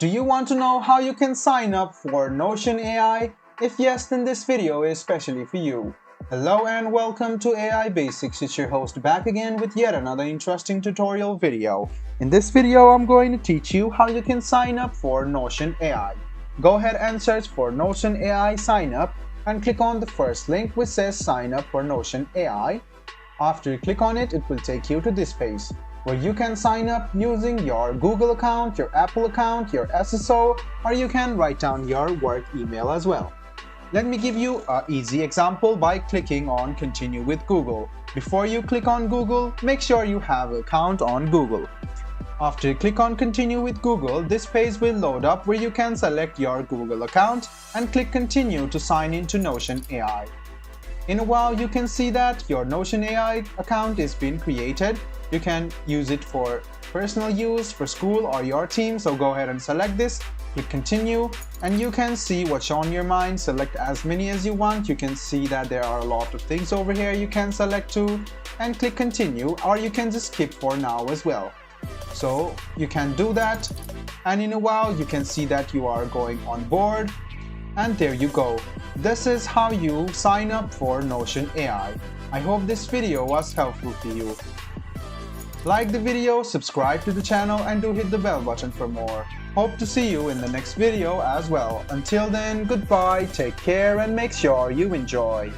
Do you want to know how you can sign up for Notion AI? If yes, then this video is especially for you. Hello and welcome to AI Basics. It's your host back again with yet another interesting tutorial video. In this video, I'm going to teach you how you can sign up for Notion AI. Go ahead and search for Notion AI sign up and click on the first link which says sign up for Notion AI. After you click on it, it will take you to this page where you can sign up using your Google account, your Apple account, your SSO, or you can write down your work email as well. Let me give you an easy example by clicking on Continue with Google. Before you click on Google, make sure you have an account on Google. After you click on Continue with Google, this page will load up where you can select your Google account and click Continue to sign into Notion AI. In a while, you can see that your Notion AI account is being created. You can use it for personal use, for school or your team, so go ahead and select this, click Continue, and you can see what's on your mind. Select as many as you want. You can see that there are a lot of things over here you can select to and click Continue, or you can just skip for now as well. So you can do that, and in a while you can see that you are going on board, and there you go. This is how you sign up for Notion AI. I hope this video was helpful to you. Like the video, subscribe to the channel, and do hit the bell button for more. Hope to see you in the next video as well. Until then, goodbye, take care, and make sure you enjoy.